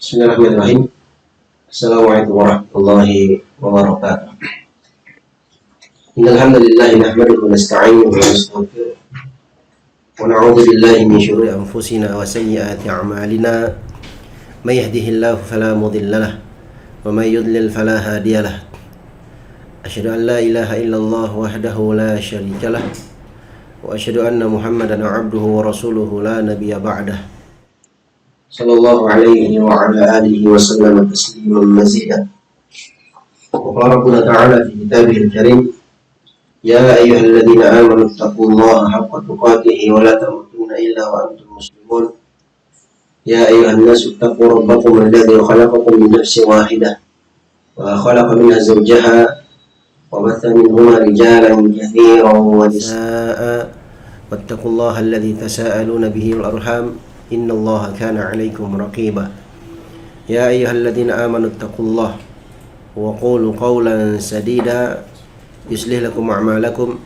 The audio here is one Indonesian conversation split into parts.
Bismillahirrahmanirrahim. Assalamualaikum warahmatullahi wabarakatuh. Innal hamdalillah nahmaduhu wa nasta'inuhu wa nastaghfiruh wa na'udzu billahi min shururi anfusina wa sayyiati a'malina. May yahdihillahu fala mudilla lahu wa may yudlil fala hadiya lahu. Asyhadu an la ilaha illallah wahdahu la syarika lahu wa asyhadu anna Muhammadan 'abduhu wa rasuluhu la nabiyya ba'dahu. Sallallahu alaihi wa ala alihi wa sallam tasliman mazida. Wa qala Rabbuna ta'ala fi kitabihil karim, ya ayyuhalladzina amanu taqullaha haqqa tuqatih wa la tamutunna illa wa antum muslimun. Ya ayyuhan nasu taqu rabbakum alladzi khalaqakum min nafsin wahidah wa khalaqa minha zawjaha wa batha minhuma rijalan katsiran wa nisaa'a wattaqullaha alladzi tasaaluna bihi wal arham innallaha kana 'alaikum raqiba. Ya ayyuhalladzina amanu taqullaha wa qulu qawlan sadida yuslih lakum a'malakum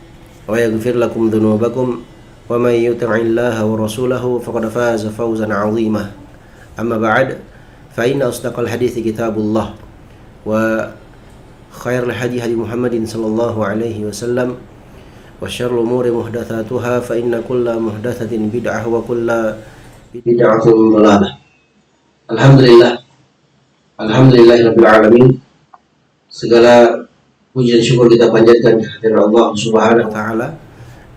wa yaghfir lakum dhunubakum wa may yuti'illaha wa rasulahu faqad faza fawzan 'azima. Amma ba'd, fa inna asdaqal hadithi kitabullah wa khairal hadi hadi Muhammadin sallallahu alaihi wasallam wa syarrul umuri muhdatsatuha fa inna kulla muhdatsatin bid'ah wa kulla bid'atun dhalalah. Alhamdulillahirabbil alamin. Segala puji dan syukur kita panjatkan kehadirat Allah Subhanahu wa taala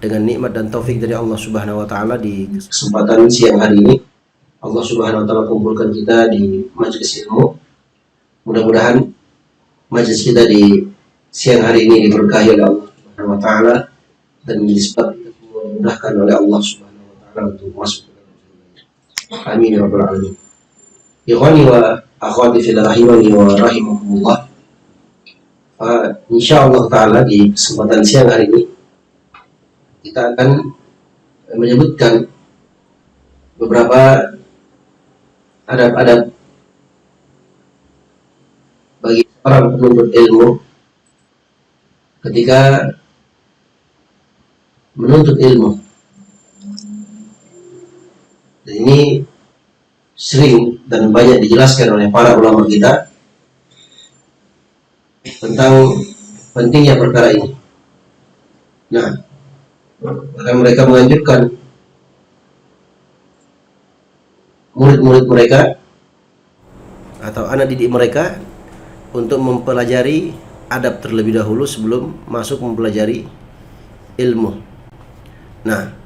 dengan nikmat dan taufik dari Allah Subhanahu wa taala. Di kesempatan siang hari ini Allah Subhanahu wa taala kumpulkan kita di majelis ilmu. Mudah-mudahan majelis kita di siang hari ini diberkahi oleh Allah Subhanahu wa taala dan menjadi sebab dimudahkan oleh Allah Subhanahu wa taala untuk masuk. Amin ya rabbal alamin. Ikhwani wa akhwati fil rahimani wa rahimakumullah. Insyaallah taala di kesempatan siang hari ini kita akan menyebutkan beberapa adab-adab bagi orang penuntut ilmu ketika menuntut ilmu. Dan ini sering dan banyak dijelaskan oleh para ulama kita tentang pentingnya perkara ini. Nah, bahkan mereka menganjurkan murid-murid mereka atau anak didik mereka untuk mempelajari adab terlebih dahulu sebelum masuk mempelajari ilmu. Nah,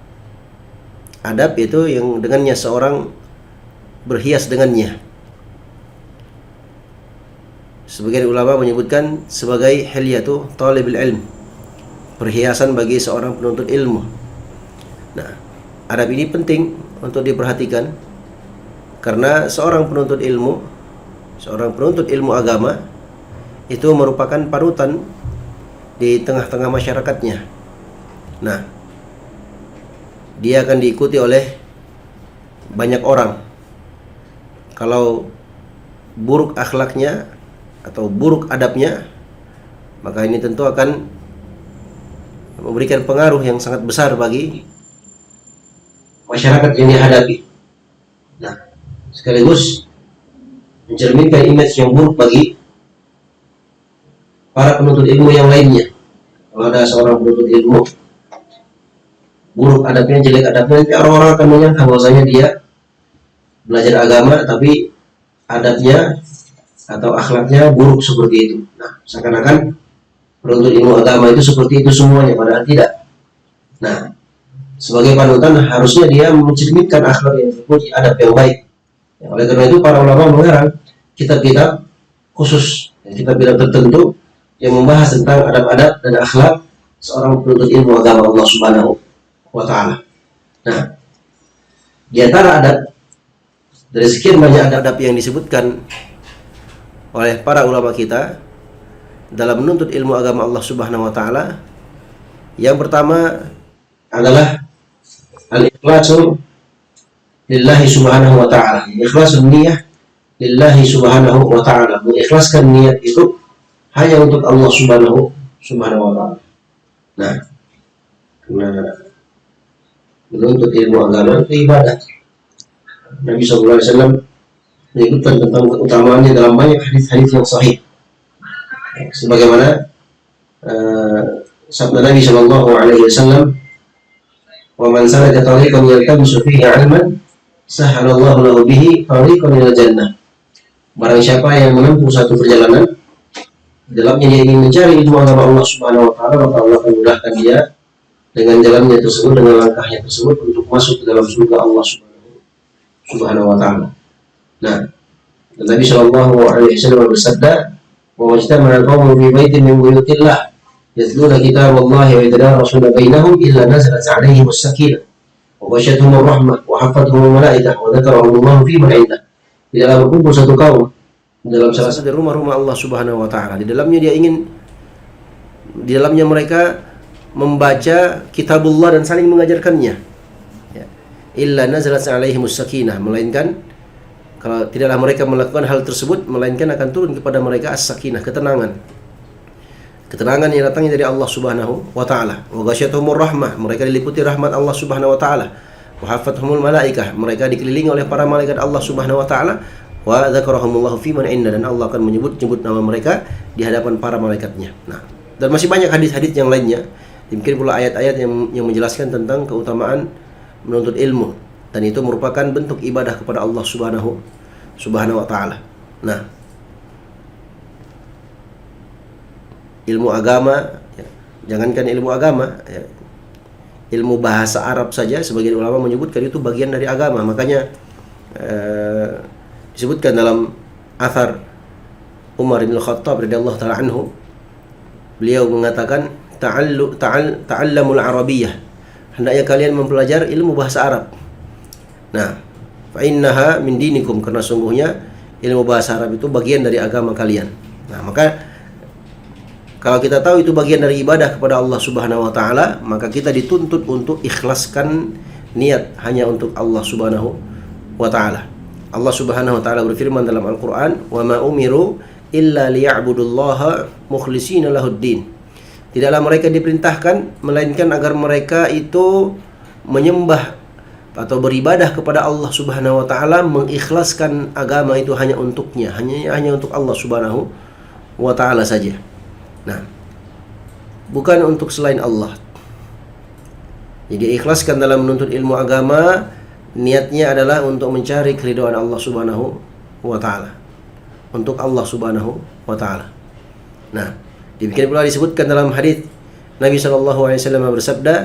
adab itu yang dengannya seorang berhias dengannya. Sebagian ulama menyebutkan sebagai hilyatu talibul ilm, perhiasan bagi seorang penuntut ilmu. Nah, adab ini penting untuk diperhatikan karena seorang penuntut ilmu agama itu merupakan panutan di tengah-tengah masyarakatnya. Nah, dia akan diikuti oleh banyak orang. Kalau buruk akhlaknya atau buruk adabnya, maka ini tentu akan memberikan pengaruh yang sangat besar bagi masyarakat yang dihadapi. Nah, sekaligus mencerminkan image yang buruk bagi para penuntut ilmu yang lainnya. Kalau ada seorang penuntut ilmu buruk adabnya, jelek adabnya, nanti orang-orang akan menyangka bahwasanya dia belajar agama tapi adabnya atau akhlaknya buruk seperti itu. Nah, seakan-akan penuntut ilmu agama itu seperti itu semuanya, padahal tidak. Nah, sebagai panutan harusnya dia mencerminkan akhlak yang terpuji, adab yang baik. Ya, oleh karena itu para ulama mengarang kitab-kitab khusus, kitab-kitab tertentu yang membahas tentang adab-adab dan akhlak seorang penuntut ilmu agama Allah Subhanahu wa ta'ala. Nah, di antara adab dari sekian banyak adab yang disebutkan oleh para ulama kita dalam menuntut ilmu agama Allah Subhanahu wa ta'ala, yang pertama adalah al-ikhlasu lillahi subhanahu wa ta'ala. Ikhlasun niyah lillahi subhanahu wa ta'ala, mengikhlaskan niat itu hanya untuk Allah Subhanahu wa ta'ala. Nah, karena menuntut ilmu agama itu ibadah. Nabi SAW menyebutkan tentang keutamaannya dalam banyak hadis-hadis yang sahih. Sebagaimana sabda Nabi Shallallahu Alaihi Wasallam, "Wa man salaka tariqan yaltamisu fihi 'ilman, sahhalallahu lahu bihi tariqan ilal jannah." Barang siapa yang menempuh satu perjalanan, dalamnya dia ingin mencari ilmu agama Allah Subhanahu Wa Taala, maka Allah akan mudahkan dia dengan jalannya tersebut, dengan langkahnya tersebut untuk masuk ke dalam surga Allah Subhanahu Wa Taala. Nah, Nabi Shallallahu Alaihi Wasallam bersabda, "Wa majtama'a qaumun fi baitin min buyutillah yatluna kitaballahi wa yatadarasuna bainahum illa nazalat 'alaihim as-sakinah wa ghasyiyatuhum ar-rahmah wa hafathahum al-malaikah wa dzakarahumullahu fi man 'indah." Tidaklah berkumpul satu kaum dalam salah satu rumah-rumah Allah Subhanahu Wa Taala. Di dalamnya mereka membaca kitabullah dan saling mengajarkannya. Ya. Illa nazalat 'alaihimus sakinah, melainkan kalau tidaklah mereka melakukan hal tersebut, melainkan akan turun kepada mereka as-sakinah, ketenangan. Ketenangan yang datangnya dari Allah Subhanahu Wa Taala. Wa ghasyiyatuhumur rahmah, mereka diliputi rahmat Allah Subhanahu Wa Taala. Wa hafathumul malaikah, mereka dikelilingi oleh para malaikat Allah Subhanahu Wa Taala. Wa dzakarahumullahu fi man 'inda, dan Allah akan menyebut nama mereka di hadapan para malaikatnya. Nah, dan masih banyak hadis-hadis yang lainnya. Mungkin pula ayat-ayat yang menjelaskan tentang keutamaan menuntut ilmu, dan itu merupakan bentuk ibadah kepada Allah Subhanahu Wa Taala. Nah, ilmu agama, ya, jangankan ilmu agama, ya, ilmu bahasa Arab saja sebagian ulama menyebutkan itu bagian dari agama. Makanya disebutkan dalam athar Umar bin Khattab radhiyallahu taala anhu, beliau mengatakan, ta'allamul arabiyyah, hendaknya kalian mempelajari ilmu bahasa Arab. Nah, fa innaha min dinikum, karena sungguhnya ilmu bahasa Arab itu bagian dari agama kalian. Nah, maka kalau kita tahu itu bagian dari ibadah kepada Allah Subhanahu Wa Taala, maka kita dituntut untuk ikhlaskan niat hanya untuk Allah Subhanahu Wa Taala. Allah Subhanahu Wa Taala berfirman dalam Al-Quran, "Wa ma umiru illa liya'budullaha mukhlishina lahuddin." Tidaklah mereka diperintahkan melainkan agar mereka itu menyembah atau beribadah kepada Allah Subhanahu Wa Taala, mengikhlaskan agama itu hanya untuknya, hanya untuk Allah Subhanahu Wa Taala saja. Nah, bukan untuk selain Allah. Jadi ikhlaskan dalam menuntut ilmu agama, niatnya adalah untuk mencari keridhaan Allah Subhanahu Wa Taala, untuk Allah Subhanahu Wa Taala. Nah, demikian pula disebutkan dalam hadis Nabi sallallahu alaihi wasallam bersabda,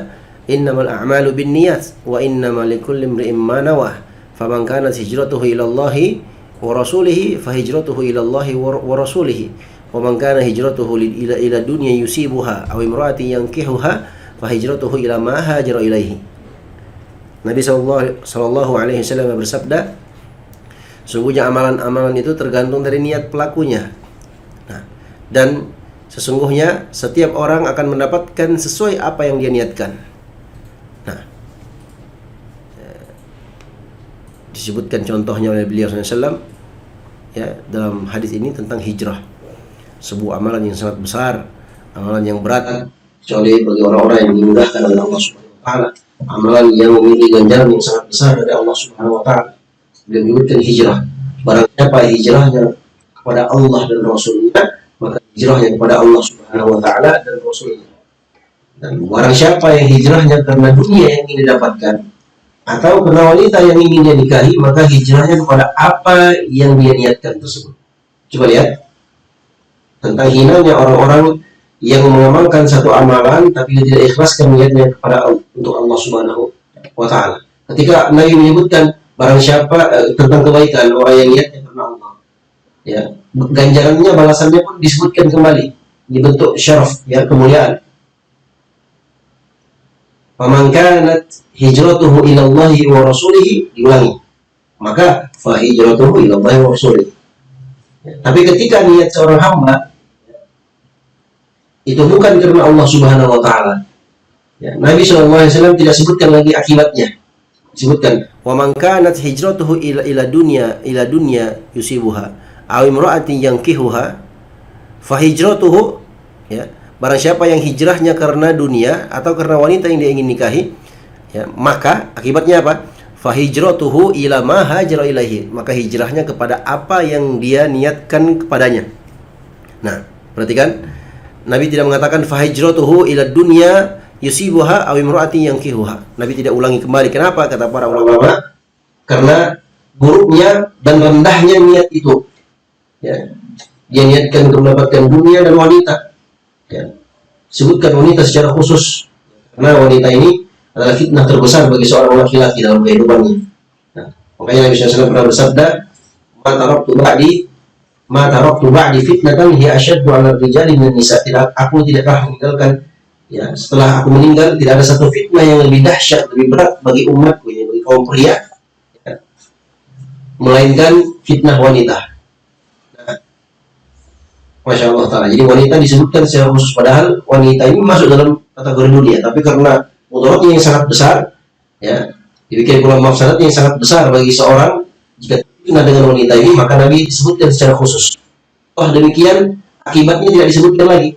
"Innamal a'malu binniyat wa innamal likulli imri'in ma nawah. Faman kanat hijratuhu ila Allahi wa rasulihi fa hijratuhu ila Allahi wa rasulihi. Wa man kana hijratuhu ila dunya yusibuha aw imra'atin yankihuha fa hijratuhu ila ma hajara ilaihi." Nabi sallallahu alaihi wasallam bersabda, sungguhnya amalan-amalan itu tergantung dari niat pelakunya. Nah, dan sesungguhnya setiap orang akan mendapatkan sesuai apa yang dia niatkan. Nah, disebutkan contohnya oleh beliau SAW, ya, dalam hadis ini tentang hijrah, sebuah amalan yang sangat besar, amalan yang berat, kecuali bagi orang-orang yang dimudahkan oleh Allah Subhanahu Wa Taala, amalan yang memiliki ganjaran yang sangat besar dari Allah Subhanahu Wa Taala. Beliau menyebutkan hijrah. Barang siapa hijrahnya kepada Allah dan Rasulnya, maka hijrahnya kepada Allah Subhanahu Wa Taala dan Rasulnya. Dan barang siapa yang hijrahnya karena dunia yang ingin didapatkan atau karena wanita yang ingin dia nikahi, maka hijrahnya kepada apa yang dia niatkan tersebut. Coba lihat tentang hinanya orang-orang yang mengamalkan satu amalan tapi tidak ikhlaskan niatnya kepada untuk Allah Subhanahu Wa Taala. Ketika Nabi menyebutkan barang siapa tentang kebaikan orang yang niatnya karena Allah, ya, ganjarannya, balasannya pun disebutkan kembali dibentuk syaraf, ya, kemuliaan. Faman kanat hijratuhu ila Allahi wa rasulihi, diulangi, maka fa hijratuhu ila Allahi wa rasulihi. Ya, tapi ketika niat seorang hamba itu bukan karena Allah Subhanahu Wa Taala, ya, Nabi SAW tidak sebutkan lagi akibatnya. Disebutkan, wa man kanat hijratuhu ila dunya yusibuha aw imra'atin yankihuha fa hijratuhu, ya, barang siapa yang hijrahnya karena dunia atau karena wanita yang dia ingin nikahi, ya, maka akibatnya apa? fahijratuhu ila ma hajara ilaihi, maka hijrahnya kepada apa yang dia niatkan kepadanya. Nah, perhatikan, Nabi tidak mengatakan fahijratuhu ila dunya yusibuha aw imra'atin yankihuha. Nabi tidak ulangi kembali. Kenapa? Kata para ulama, karena buruknya dan rendahnya niat itu. Ya. Dia niatkan untuk mendapatkan dunia dan wanita. Ya. Sebutkan wanita secara khusus, karena wanita ini adalah fitnah terbesar bagi seorang laki-laki dalam kehidupannya. Nah, makanya Nabi SAW pernah bersabda, "Ma taraktu ba'di fitnatan hiya asyaddu 'ala rijali min nisa." Aku tidaklah meninggalkan, ya, setelah aku meninggal tidak ada satu fitnah yang lebih dahsyat, lebih berat bagi umatku ini, bagi kaum pria, ya, melainkan fitnah wanita. Nah, Masya Allah Ta'ala. Jadi wanita disebutkan secara khusus, padahal wanita ini masuk dalam kategori dunia, tapi karena mudaratnya yang sangat besar, ya, dibikin pula mafsadatnya yang sangat besar bagi seorang jika terkena dengan wanita ini, maka Nabi disebutkan secara khusus. Oh demikian, akibatnya tidak disebutkan lagi,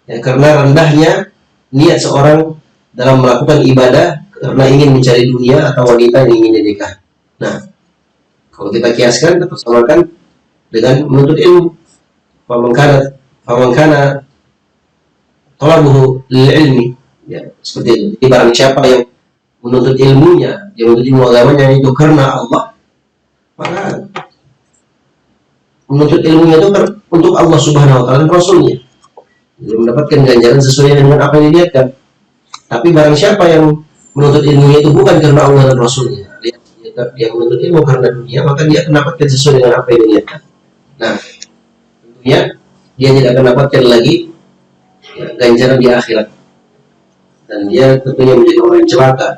ya, karena rendahnya niat seorang dalam melakukan ibadah karena ingin mencari dunia atau wanita yang ingin dinikah. Nah, kalau kita kiaskan atau samakan dengan menuntut ilmu, famangkana talabuhu lil ilmi, ya, seperti itu. Jadi barang siapa yang menuntut ilmunya, yang menuntut ilmu agamanya itu karena Allah, maka menuntut ilmunya itu untuk Allah Subhanahu wa Ta'ala dan Rasulnya, jadi mendapatkan ganjaran sesuai dengan apa yang diniatkan. Tapi barang siapa yang menuntut ilmunya itu bukan karena Allah dan Rasulnya, dia menuntut ilmu karena dunia, maka dia akan mendapatkan sesuai dengan apa yang diniatkan. Nah, tentunya dia tidak akan mendapatkan lagi, ya, ganjaran di akhirat, dan dia tentunya menjadi orang yang celaka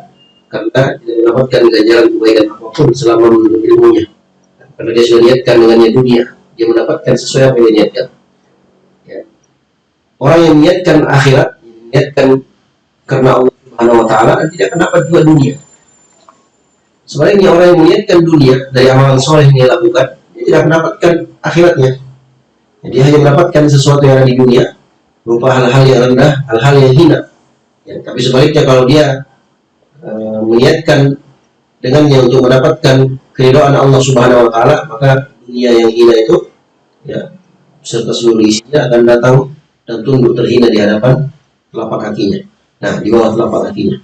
karena tidak mendapatkan ganjaran kebaikan apapun selama menuntut ilmunya, karena dia sudah niatkan dengannya dunia, dia mendapatkan sesuai apa yang dia niatkan. Ya. Orang yang niatkan akhirat, niatkan karena Allah Subhanahu wa Ta'ala, tidak akan dapat juga dunia. Sebaliknya orang yang niatkan dunia dari amalan soleh yang dia lakukan, dia tidak mendapatkan akhiratnya. Dia hanya mendapatkan sesuatu yang ada di dunia berupa hal-hal yang rendah, hal-hal yang hina. Ya, tapi sebaliknya kalau dia meniatkan dengannya untuk mendapatkan keridhaan Allah Subhanahu wa Ta'ala, maka dunia yang hina itu, ya, serta seluruh isinya akan datang dan tunduk terhina di hadapan telapak kakinya. Nah, di bawah telapak kakinya.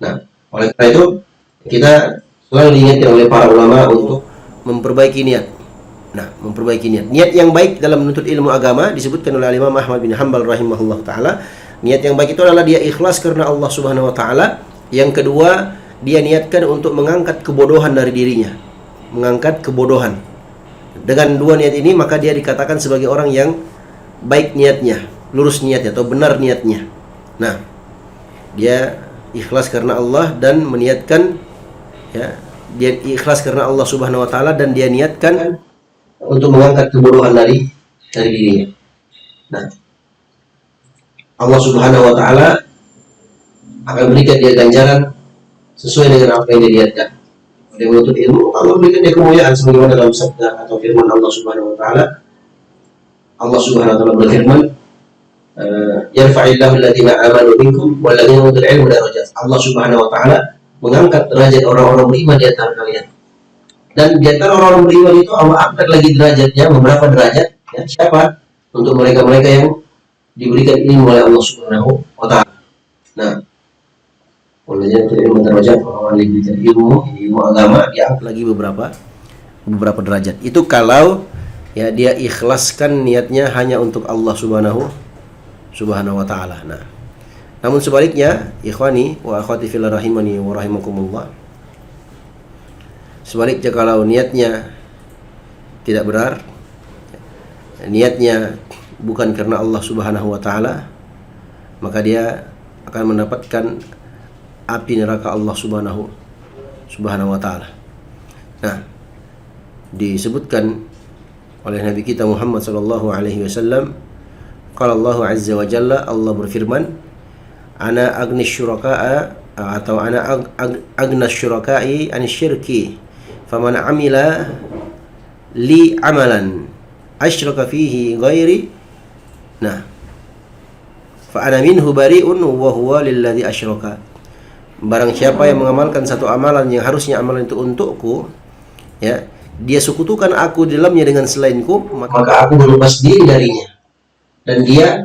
Nah, oleh karena itu kita selalu diingatkan oleh para ulama untuk memperbaiki niat. Nah, memperbaiki niat. Niat yang baik dalam menuntut ilmu agama disebutkan oleh Imam Ahmad bin Hanbal rahimahullah ta'ala. Niat yang baik itu adalah dia ikhlas karena Allah Subhanahu wa Ta'ala. Yang kedua, dia niatkan untuk mengangkat kebodohan dari dirinya. Mengangkat kebodohan. Dengan dua niat ini, maka dia dikatakan sebagai orang yang baik niatnya, lurus niatnya atau benar niatnya. Nah, dia ikhlas karena Allah dan meniatkan, ya, dia ikhlas karena Allah Subhanahu wa Ta'ala dan dia niatkan untuk mengangkat kebodohan dari dirinya. Nah, Allah Subhanahu wa Ta'ala akan berikan dia ganjaran sesuai dengan apa yang dia niatkan. Dia menuntut ilmu, Allah berikan dia kemuliaan sebagaimana dalam sabda atau firman Allah Subhanahu wa Ta'ala. Allah Subhanahu wa Ta'ala berfirman, yarfa'illahu alladziina aamanu minkum walladziina utul ilma darajat. Allah Subhanahu wa Ta'ala mengangkat derajat orang-orang beriman di antara kalian. Dan di antara orang-orang beriman itu Allah angkat lagi derajatnya, beberapa derajat, ya, siapa? Untuk mereka-mereka yang diberikan ilmu oleh Allah Subhanahu wa Ta'ala. Nah, olehnya itu ilmu derajat, orang yang diberikan ilmu agama, diangkat lagi beberapa derajat. Itu kalau, ya, dia ikhlaskan niatnya hanya untuk Allah Subhanahu wa Ta'ala. Nah, namun sebaliknya, ikhwani wa akhwati fillah rahimani wa rahimakumullah, sebaliknya kalau niatnya tidak benar, niatnya bukan karena Allah Subhanahu wa Ta'ala, maka dia akan mendapatkan api neraka Allah Subhanahu wa Ta'ala. Nah, disebutkan oleh Nabi kita Muhammad sallallahu alaihi wasallam, qala Allah azza wa jalla, Allah berfirman, ana agni syuraka'a atau ana agna syuraka'i an syirki faman amila li amalan asyraka fihi ghairi, nah, fa ana minhu bari'un wa huwa lilladzi asyraka. barang siapa yang mengamalkan satu amalan yang harusnya amalan itu untukku, ya, dia sekutukan aku di dalamnya dengan selainku, maka aku berlepas diri darinya. Dan dia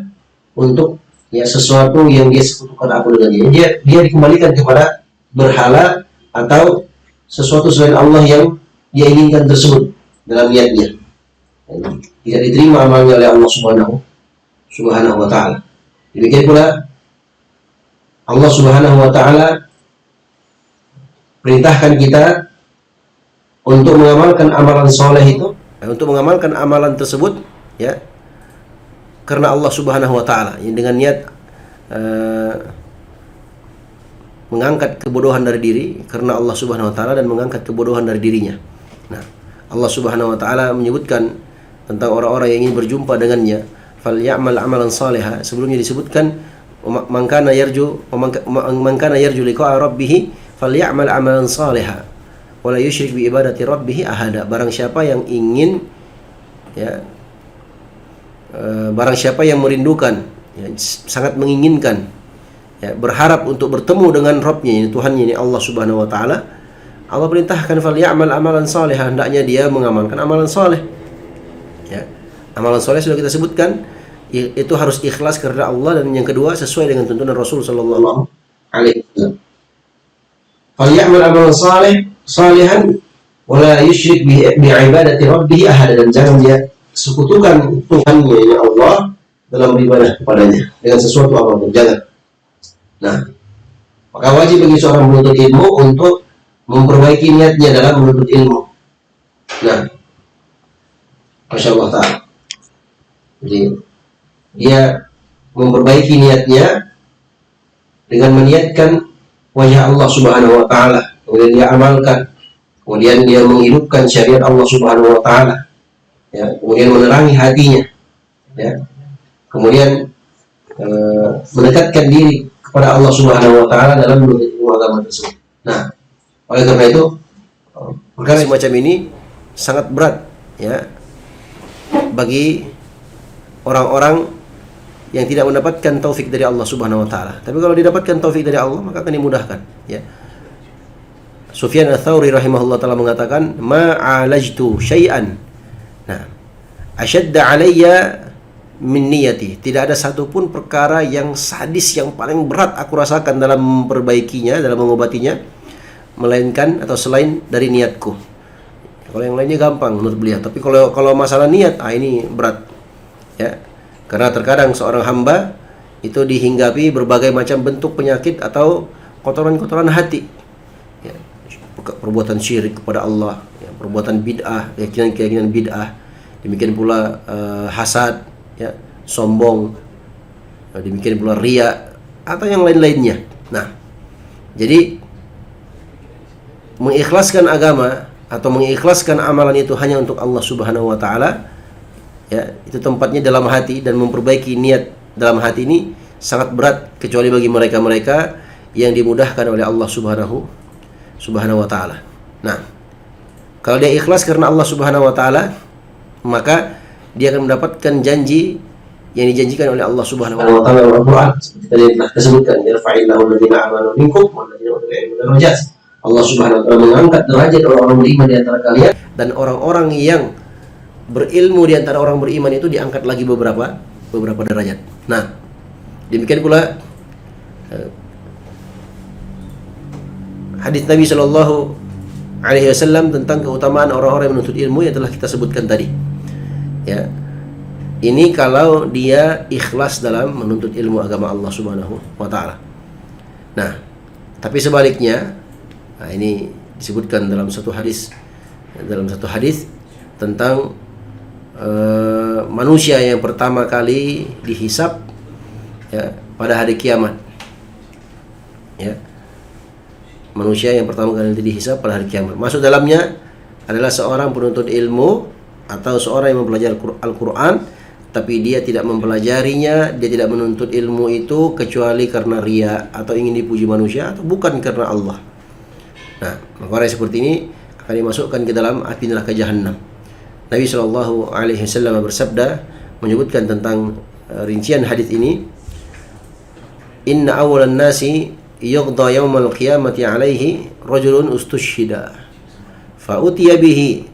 untuk ya sesuatu yang dia sekutukan aku dengannya, dia dikembalikan kepada berhala atau sesuatu selain Allah yang dia inginkan tersebut dalam niatnya. Tidak diterima amalnya oleh Allah Subhanahu wa taala. Demikian pula Allah Subhanahu wa taala perintahkan kita untuk mengamalkan amalan soleh itu, untuk mengamalkan amalan tersebut, ya, karena Allah Subhanahu wa taala, dengan niat mengangkat kebodohan dari diri karena Allah Subhanahu wa taala dan mengangkat kebodohan dari dirinya. Nah, Allah Subhanahu wa taala menyebutkan tentang orang-orang yang ingin berjumpa dengannya, falyamal amalan salihah. Sebelumnya disebutkan man kana yarju liqa'a rabbih falyamal amalan salihah wa la yusyrik bi ibadati rabbih ahada. Barang siapa yang ingin, ya, barang siapa yang merindukan, ya, sangat menginginkan, ya, berharap untuk bertemu dengan Rabbnya, ini Tuhannya, ini Allah Subhanahu wa taala, Allah perintahkan falyamal amalan salihah, hendaknya dia mengamalkan amalan saleh. Ya. Amalan saleh sudah kita sebutkan, itu harus ikhlas karena Allah, dan yang kedua sesuai dengan tuntunan Rasul sallallahu alaihi wasallam. Falyamal amalan salihan wa la yusyrik bi ibadati rabbih ahada, dan jangan dia sekutukan Tuhannya, ini Allah, dalam beribadah kepadanya dengan sesuatu apapun, jangan. Nah, maka wajib bagi seorang menuntut ilmu untuk memperbaiki niatnya dalam menuntut ilmu. Nah, Masya Allah ta'ala, jadi dia memperbaiki niatnya dengan meniatkan wajah Allah Subhanahu wa taala, kemudian dia amalkan, kemudian dia menghidupkan syariat Allah Subhanahu wa taala, ya, kemudian menerangi hatinya, ya, kemudian mendekatkan diri kepada Allah Subhanahu wa taala dalam menuntut ilmu agama tersebut. Nah, oleh karena itu perkara semacam ini sangat berat, ya, bagi orang-orang yang tidak mendapatkan taufik dari Allah Subhanahu wa taala. Tapi kalau didapatkan taufik dari Allah, maka akan dimudahkan, ya. Sufyan Ats-Tsauri rahimahullah taala mengatakan, "Ma'alajtu syai'an, nah, asyadda 'alayya min niyati." Tidak ada satupun perkara yang sadis, yang paling berat aku rasakan dalam memperbaikinya, dalam mengobatinya, melainkan atau selain dari niatku. Kalau yang lainnya gampang menurut beliau, tapi kalau masalah niat, ini berat, ya. Karena terkadang seorang hamba itu dihinggapi berbagai macam bentuk penyakit atau kotoran-kotoran hati, ya, perbuatan syirik kepada Allah, ya, perbuatan bid'ah, keyakinan bid'ah, demikian pula hasad, ya, sombong, demikian pula riya atau yang lain-lainnya. Nah, jadi mengikhlaskan agama atau mengikhlaskan amalan itu hanya untuk Allah Subhanahu wa taala, ya, itu tempatnya dalam hati, dan memperbaiki niat dalam hati ini sangat berat, kecuali bagi mereka-mereka yang dimudahkan oleh Allah Subhanahu wa taala. Nah, kalau dia ikhlas karena Allah Subhanahu wa taala, maka dia akan mendapatkan janji yang dijanjikan oleh Allah Subhanahu wa taala dalam Al-Qur'an, seperti tadi telah disebutkan, yarfa'illahu alladziina aamanu minkum walladziina utul ilma darajat. Allah Subhanahu wa taala mengangkat derajat orang-orang beriman di antara kalian, dan orang-orang yang berilmu di antara orang beriman itu diangkat lagi beberapa derajat. Nah, demikian pula hadis Nabi Shallallahu Alaihi Wasallam tentang keutamaan orang-orang yang menuntut ilmu yang telah kita sebutkan tadi. Ya, ini kalau dia ikhlas dalam menuntut ilmu agama Allah Subhanahu wa taala. Nah, tapi sebaliknya, nah, ini disebutkan dalam satu hadis tentang manusia yang pertama kali dihisab, ya, pada hari kiamat, ya, manusia yang pertama kali dihisab pada hari kiamat, masuk dalamnya adalah seorang penuntut ilmu atau seorang yang mempelajari Al-Quran, tapi dia tidak mempelajarinya, dia tidak menuntut ilmu itu kecuali karena riya atau ingin dipuji manusia, atau bukan karena Allah. Nah, maka orang seperti ini akan dimasukkan ke dalam api neraka Jahannam. Nabi Shallallahu Alaihi Wasallam bersabda, menyebutkan tentang rincian hadis ini, Inna awalan nasi yuqda yaumal qiyamati alaihi rajulun ustushhida fa utiya bihi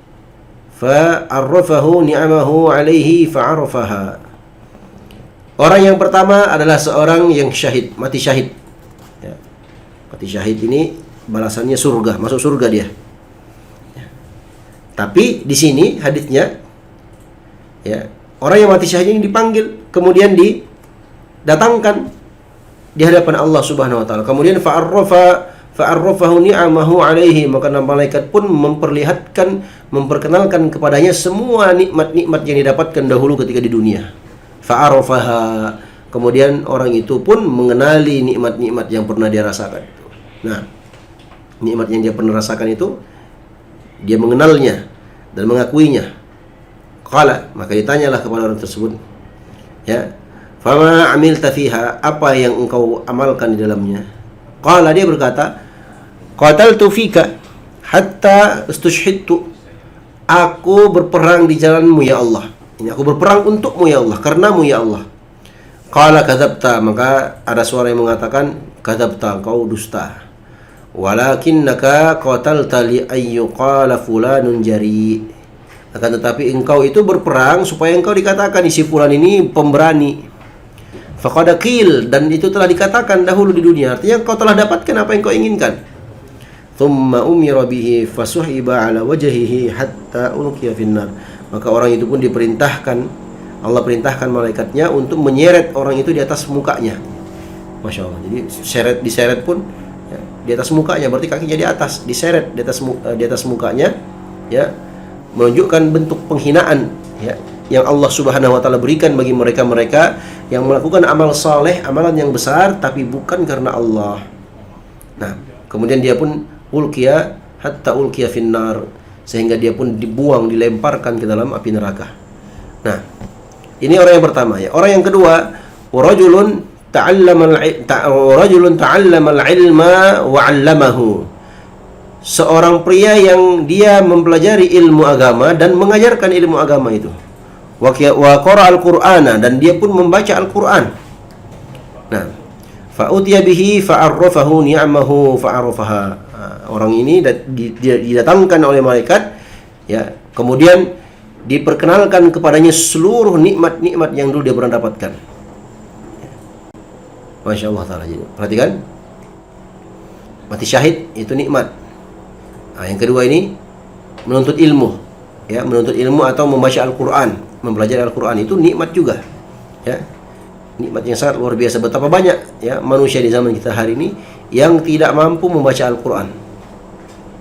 fa arrafahu ni'amahu alaihi fa arafaha. Orang yang pertama adalah seorang yang syahid, mati syahid. Ya. Mati syahid ini balasannya surga, masuk surga dia. Ya. Tapi di sini hadisnya, ya, orang yang mati syahid ini dipanggil, kemudian didatangkan di hadapan Allah Subhanahu wa taala. Kemudian fa'arrafahu ni'amahu alaihi, maka malaikat pun memperkenalkan kepadanya semua nikmat-nikmat yang didapatkan dahulu ketika di dunia. Fa'arafaha, kemudian orang itu pun mengenali nikmat-nikmat yang pernah dia rasakan. Nah, nikmat yang dia pernah rasakan itu dia mengenalnya dan mengakuinya. Qala, maka ditanyalah kepada orang tersebut, ya, fama amilta fiha, apa yang engkau amalkan di dalamnya? Qala, dia berkata, qataltu fika hatta istushhidtu, aku berperang di jalanmu ya Allah. Ini aku berperang untukmu ya Allah, karenamu ya Allah. Qala kadzabta, maka ada suara yang mengatakan, kadzabta, engkau dusta. Walakinnaka qatalta li ayyuqala fulanun jari, akan tetapi engkau itu berperang supaya engkau dikatakan si fulan ini pemberani. Faqad qil, dan itu telah dikatakan dahulu di dunia, artinya engkau telah dapatkan apa yang kau inginkan. Thumma umira bihi fasuhiba ala wajhihi hatta ulqiya finnar, maka orang itu pun diperintahkan, Allah perintahkan malaikatnya untuk menyeret orang itu di atas mukanya. Masya Allah. Jadi diseret pun, ya, di atas mukanya, berarti kakinya di atas, diseret di atas mukanya, ya, menunjukkan bentuk penghinaan, ya, yang Allah Subhanahu wa taala berikan bagi mereka-mereka yang melakukan amal saleh, amalan yang besar, tapi bukan karena Allah. Nah, kemudian dia pun ulqiya hatta ulqiya finnar, sehingga dia pun dibuang, dilemparkan ke dalam api neraka. Nah, ini orang yang pertama, ya. Orang yang kedua, rajulun ta'allama al-ilma wa 'allamahu. Seorang pria yang dia mempelajari ilmu agama dan mengajarkan ilmu agama itu. Wa qara al-Qur'ana, dan dia pun membaca Al-Qur'an. Nah, fa utiya bihi fa arrafahu ni'amahu fa arafaha. Orang ini didatangkan oleh malaikat, ya, kemudian diperkenalkan kepadanya seluruh nikmat-nikmat yang dulu dia pernah dapatkan. Masya Allah ta'ala. Perhatikan, mati syahid itu nikmat. Nah, yang kedua ini menuntut ilmu, ya, menuntut ilmu atau membaca Al-Quran, mempelajari Al-Quran itu nikmat juga, ya, nikmat yang sangat luar biasa. Betapa banyak, ya, manusia di zaman kita hari ini yang tidak mampu membaca Al-Quran.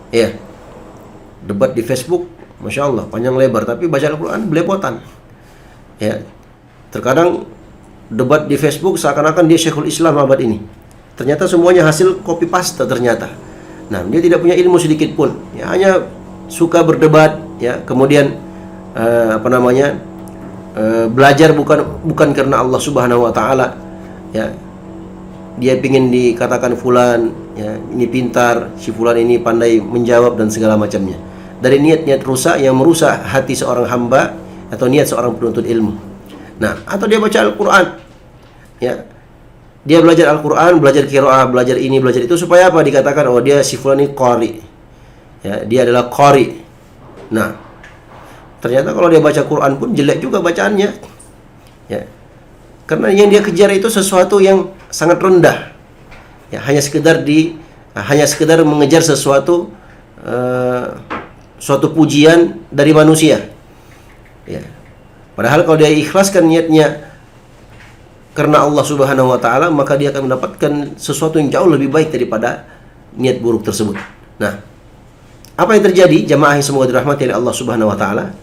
Ya, debat di Facebook, Masya Allah, panjang lebar, tapi baca Al-Quran belepotan. Ya, terkadang debat di Facebook seakan-akan dia Syekhul Islam abad ini. Ternyata semuanya hasil copy paste ternyata. Nah, dia tidak punya ilmu sedikit pun. Ya, hanya suka berdebat, ya, kemudian belajar bukan karena Allah Subhanahu wa taala. Ya. Dia ingin dikatakan fulan, ya, ini pintar, si fulan ini pandai menjawab dan segala macamnya. Dari niat-niat rusak yang merusak hati seorang hamba atau niat seorang penuntut ilmu. Nah, atau dia baca Al-Quran, ya, dia belajar Al-Quran, belajar qiraah, belajar ini, belajar itu, supaya apa? Dikatakan, oh, dia si fulan ini qari, ya, dia adalah qari. Nah, ternyata kalau dia baca Quran pun jelek juga bacaannya, ya, karena yang dia kejar itu sesuatu yang sangat rendah, ya, hanya sekedar mengejar sesuatu, suatu pujian dari manusia, ya. Padahal kalau dia ikhlaskan niatnya karena Allah Subhanahu wa taala, maka dia akan mendapatkan sesuatu yang jauh lebih baik daripada niat buruk tersebut. Nah, apa yang terjadi, jamaah yang semoga dirahmati oleh Allah Subhanahu wa taala?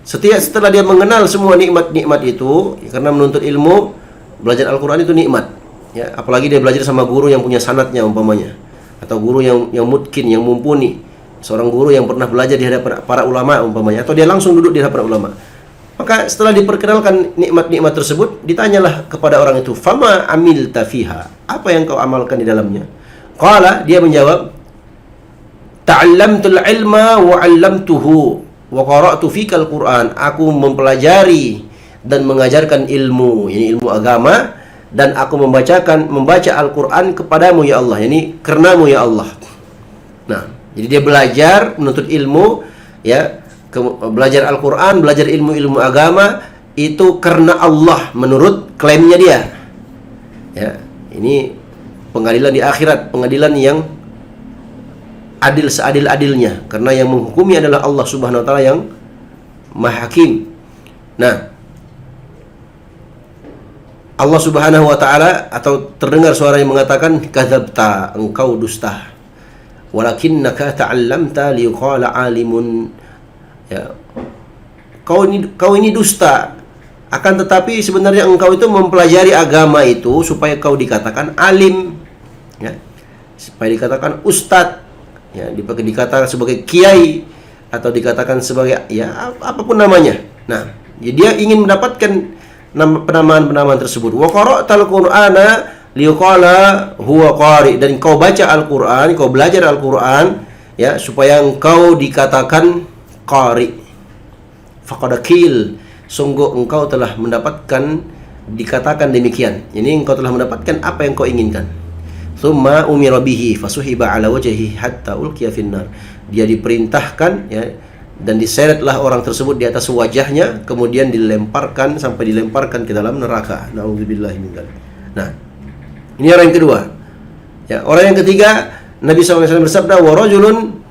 Setelah dia mengenal semua nikmat-nikmat itu, ya, karena menuntut ilmu, belajar Al-Quran itu nikmat, ya, apalagi dia belajar sama guru yang punya sanadnya umpamanya, atau guru yang mutkin, yang mumpuni, seorang guru yang pernah belajar di hadapan para ulama umpamanya, atau dia langsung duduk di hadapan ulama. Maka setelah diperkenalkan nikmat-nikmat tersebut, ditanyalah kepada orang itu, fama amilta fiha, apa yang kau amalkan di dalamnya? Qala, dia menjawab, ta'allamtul ilma wa 'allamtuhu wa qara'tu fikal Qur'an. Aku mempelajari dan mengajarkan ilmu, ini ilmu agama, dan aku membaca Al-Quran kepadamu ya Allah, yani karenamu ya Allah. Nah, jadi dia belajar menuntut ilmu, ya, belajar Al-Quran, belajar ilmu-ilmu agama itu karena Allah menurut klaimnya dia. Ya, ini pengadilan di akhirat, pengadilan yang adil seadil-adilnya, karena yang menghukumi adalah Allah Subhanahu wa taala yang Maha Hakim. Nah, Allah Subhanahu wa taala, atau terdengar suara yang mengatakan, kadzabta, engkau dusta. Walakinnaka ta'allamta liqala alimun. Ya. Kau ini dusta. Akan tetapi sebenarnya engkau itu mempelajari agama itu supaya kau dikatakan alim. Ya. Supaya dikatakan ustadz. Ya, dikatakan sebagai kiai atau dikatakan sebagai ya apapun namanya. Nah, ya, dia ingin mendapatkan penamaan-penamaan tersebut. Wa qara'tal Qur'ana liqala huwa qari, dan kau baca Al-Qur'an, kau belajar Al-Qur'an ya supaya engkau dikatakan qari. Faqad qil, sungguh engkau telah mendapatkan, dikatakan demikian. Ini engkau telah mendapatkan apa yang kau inginkan. Tsumma umira bihi fasuhiba ala wajhihi hatta ulqiya finnar. Dia diperintahkan ya, dan diseretlah orang tersebut di atas wajahnya, kemudian dilemparkan sampai dilemparkan ke dalam neraka. Nauzubillahi min dzalik. Nah, ini orang yang kedua. Ya, orang yang ketiga, Nabi SAW bersabda, wa rajulun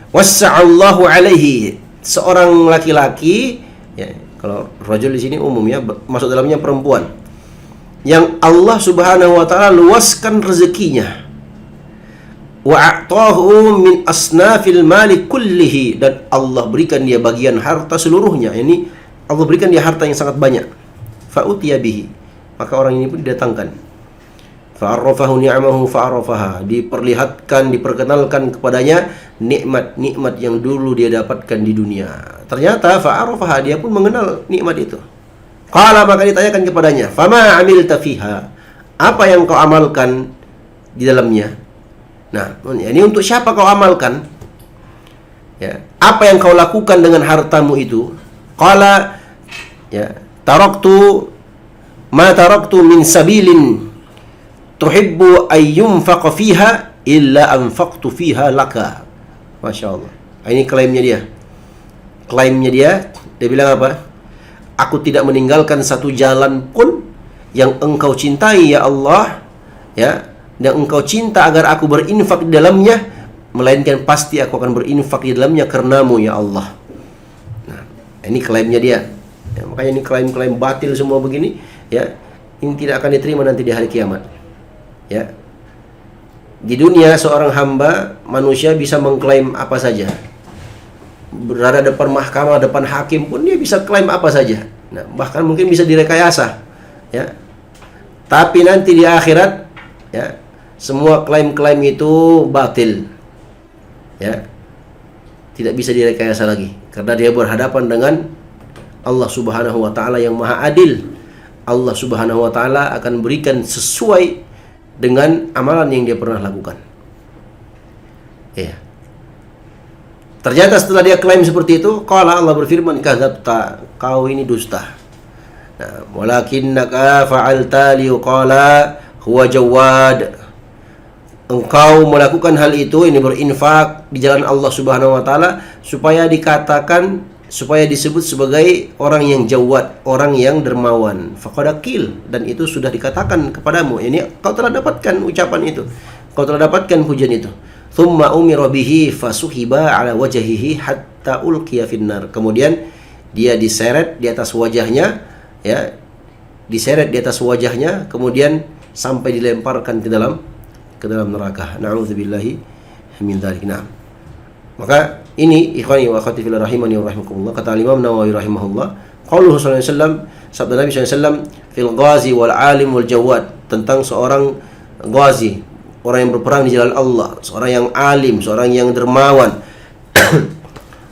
wassa'allahu alaihi, seorang laki-laki, ya, kalau rajul di sini umum ya, masuk dalamnya perempuan, yang Allah Subhanahu wa taala luaskan rezekinya. Wa a'tahu min asnafil mali kullihi, dan Allah berikan dia bagian harta seluruhnya. Ini Allah berikan dia harta yang sangat banyak. Fa utiya bihi, maka orang ini pun didatangkan. Fa'arrafahu ni'amahu fa'arrafaha, diperlihatkan, diperkenalkan kepadanya nikmat-nikmat yang dulu dia dapatkan di dunia. Ternyata fa'arrafaha, dia pun mengenal nikmat itu. Qala, maka ditanyakan kepadanya, fama amilta fiha, apa yang kau amalkan di dalamnya? Nah, ini untuk siapa kau amalkan? Ya, apa yang kau lakukan dengan hartamu itu? Qala, ya, ma taraktu min sabilin tuhibbu ayyunfaqa fiha illa anfaqtu fiha laka. Masya Allah. Ini klaimnya dia. Klaimnya dia bilang apa? Aku tidak meninggalkan satu jalan pun yang engkau cintai ya Allah, ya, yang engkau cinta agar aku berinfak di dalamnya, melainkan pasti aku akan berinfak di dalamnya karenamu ya Allah. Nah, ini klaimnya dia. Ya, makanya ini klaim-klaim batil semua begini, ya, ini tidak akan diterima nanti di hari kiamat. Ya. Di dunia seorang hamba manusia bisa mengklaim apa saja. Berada depan mahkamah, depan hakim pun dia bisa klaim apa saja. Nah, bahkan mungkin bisa direkayasa. Ya. Tapi nanti di akhirat, ya, semua klaim-klaim itu batil. Ya. Tidak bisa direkayasa lagi karena dia berhadapan dengan Allah Subhanahu wa taala yang Maha Adil. Allah Subhanahu wa taala akan berikan sesuai dengan amalan yang dia pernah lakukan. Ya. Ternyata setelah dia klaim seperti itu, qala, Allah berfirman, kadzabta, kau ini dusta. Nah, walakinnaka fa'alta liqala huwa jawad. Engkau melakukan hal itu, ini berinfak di jalan Allah Subhanahu wa taala supaya dikatakan, supaya disebut sebagai orang yang jawad, orang yang dermawan. Faqad qil, dan itu sudah dikatakan kepadamu. Ini kau telah dapatkan ucapan itu. Kau telah dapatkan pujian itu. Tsumma umira bihi fasuhiba ala wajhihi hatta ulqiya finnar. Kemudian dia diseret di atas wajahnya, ya. Diseret di atas wajahnya, kemudian sampai dilemparkan ke dalam neraka. Na'udzubillahi min dzalik. Nah, maka ini ikhwani wa akhwati fillah rahimani wa rahimakumullah, kata Imam Nawawi rahimahullah, qauluhu sallallahu alaihi wasallam, sabda Nabi sallallahu alaihi wasallam, fil ghazi wal alim wal jawad, tentang seorang ghazi, orang yang berperang di jalan Allah, seorang yang alim, seorang yang dermawan.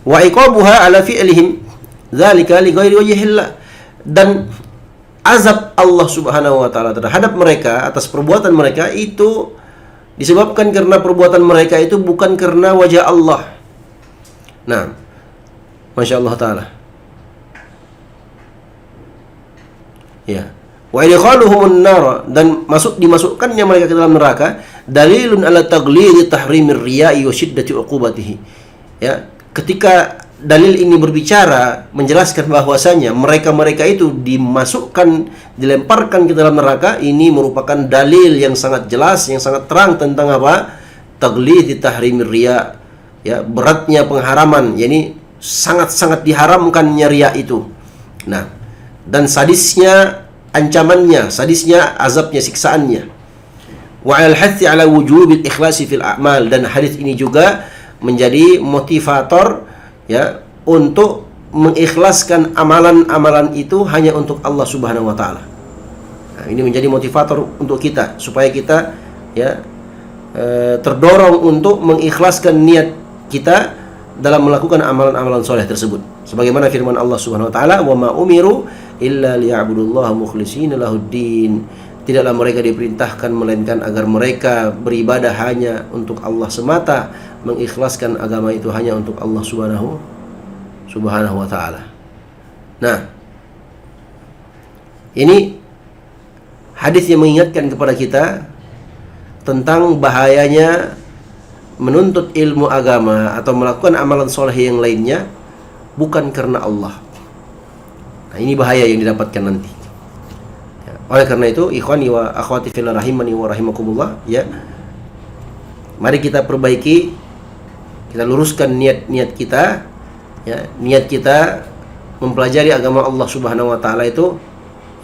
Wa iqabuha ala fi'lihim dzalika li ghairi wajhillah, dan azab Allah Subhanahu wa taala terhadap mereka atas perbuatan mereka itu disebabkan karena perbuatan mereka itu bukan karena wajah Allah. Nah, Masya Allah ta'ala. Ya, Wa idkhaluhumun nar, dan dimasukkannya mereka ke dalam neraka, dalilun ala taghlidi tahrimir riya'i wa syiddati uqubatihi. Ya, ketika dalil ini berbicara menjelaskan bahwasanya mereka-mereka itu dilemparkan ke dalam neraka, ini merupakan dalil yang sangat jelas, yang sangat terang tentang apa? Taghlidi tahrimir riya', ya, beratnya pengharaman, yakni sangat-sangat diharamkannya riya itu. Nah, dan sadisnya ancamannya, sadisnya azabnya, siksaannya. Wa al-hathi ala wujubil ikhlasi fil a'mal, dan hadis ini juga menjadi motivator, ya, untuk mengikhlaskan amalan-amalan itu hanya untuk Allah Subhanahu wa taala. Nah, ini menjadi motivator untuk kita supaya kita, ya, terdorong untuk mengikhlaskan niat kita dalam melakukan amalan-amalan soleh tersebut. Sebagaimana firman Allah Subhanahu wa taala, "Wa ma umiru illa liya'budullaha mukhlishina lahuddin." Tidaklah mereka diperintahkan melainkan agar mereka beribadah hanya untuk Allah semata, mengikhlaskan agama itu hanya untuk Allah Subhanahu wa taala. Nah, ini hadis yang mengingatkan kepada kita tentang bahayanya menuntut ilmu agama atau melakukan amalan soleh yang lainnya bukan karena Allah. Nah, ini bahaya yang didapatkan nanti. Ya, oleh karena itu, ikhwani wa akhwati fillah rahimani wa rahimakumullah, ya, mari kita perbaiki, kita luruskan niat-niat kita, ya, niat kita mempelajari agama Allah Subhanahu wa taala itu,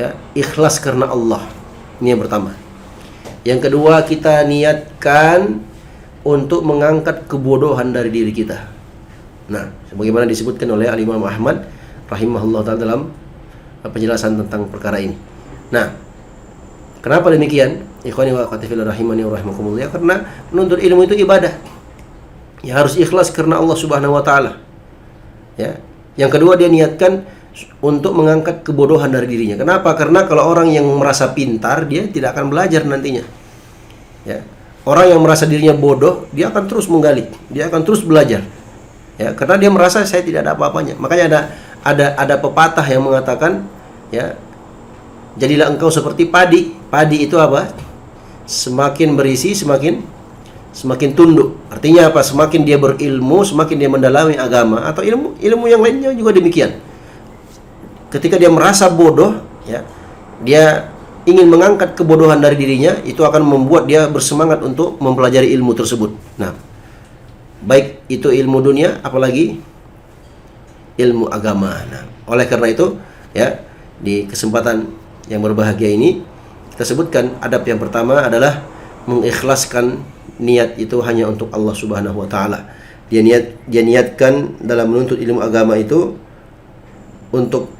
ya, ikhlas karena Allah. Ini yang pertama. Yang kedua, kita niatkan untuk mengangkat kebodohan dari diri kita. Nah, sebagaimana disebutkan oleh Al-Imam Ahmad rahimahullah ta'ala dalam penjelasan tentang perkara ini. Nah, kenapa demikian? Ikhwani wa akhwati fillah rahimani wa rahimakumullah. Karena menuntut ilmu itu ibadah. Ya, harus ikhlas karena Allah Subhanahu wa taala. Ya. Yang kedua, dia niatkan untuk mengangkat kebodohan dari dirinya. Kenapa? Karena kalau orang yang merasa pintar, dia tidak akan belajar nantinya. Ya. Orang yang merasa dirinya bodoh, dia akan terus menggali, dia akan terus belajar. Ya, karena dia merasa saya tidak ada apa-apanya. Makanya ada pepatah yang mengatakan, ya, jadilah engkau seperti padi. Padi itu apa? Semakin berisi, semakin tunduk. Artinya apa? Semakin dia berilmu, semakin dia mendalami agama atau ilmu yang lainnya juga demikian. Ketika dia merasa bodoh, ya, dia ingin mengangkat kebodohan dari dirinya, itu akan membuat dia bersemangat untuk mempelajari ilmu tersebut. Nah, baik itu ilmu dunia, apalagi ilmu agama. Nah, oleh karena itu, ya, di kesempatan yang berbahagia ini kita sebutkan adab yang pertama adalah mengikhlaskan niat itu hanya untuk Allah Subhanahu wa taala. Dia niatkan dalam menuntut ilmu agama itu untuk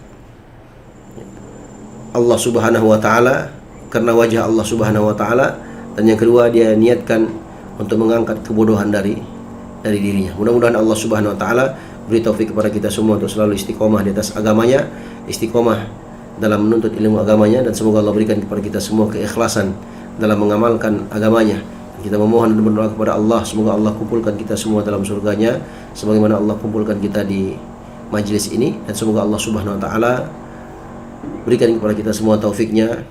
Allah Subhanahu wa taala, karena wajah Allah Subhanahu wa taala, dan yang kedua dia niatkan untuk mengangkat kebodohan dari dirinya. Mudah-mudahan Allah Subhanahu wa taala beri taufik kepada kita semua untuk selalu istiqomah di atas agamanya, istiqomah dalam menuntut ilmu agamanya, dan semoga Allah berikan kepada kita semua keikhlasan dalam mengamalkan agamanya. Kita memohon dan berdoa kepada Allah, semoga Allah kumpulkan kita semua dalam surganya sebagaimana Allah kumpulkan kita di majlis ini, dan semoga Allah Subhanahu wa taala berikan kepada kita semua taufiknya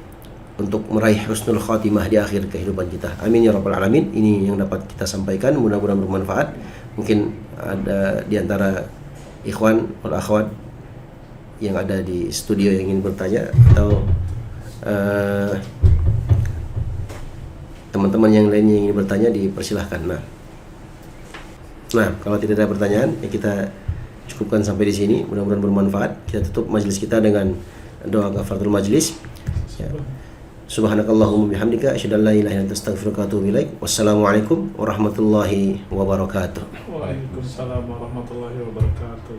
untuk meraih husnul khatimah di akhir kehidupan kita. Amin ya rabbal alamin. Ini yang dapat kita sampaikan, mudah-mudahan bermanfaat. Mungkin ada di antara ikhwan wal akhwat yang ada di studio yang ingin bertanya, atau teman-teman yang lainnya yang ingin bertanya, dipersilahkan. Nah, kalau tidak ada pertanyaan, ya kita cukupkan sampai di sini. Mudah-mudahan bermanfaat. Kita tutup majelis kita dengan doa kafaratul majlis. Ya. Subhanakallahumma bihamdika asyhadu an la ilaha illa anta astaghfiruka wa atubu ilaik. Wassalamualaikum warahmatullahi wabarakatuh. Waalaikumsalam warahmatullahi wabarakatuh.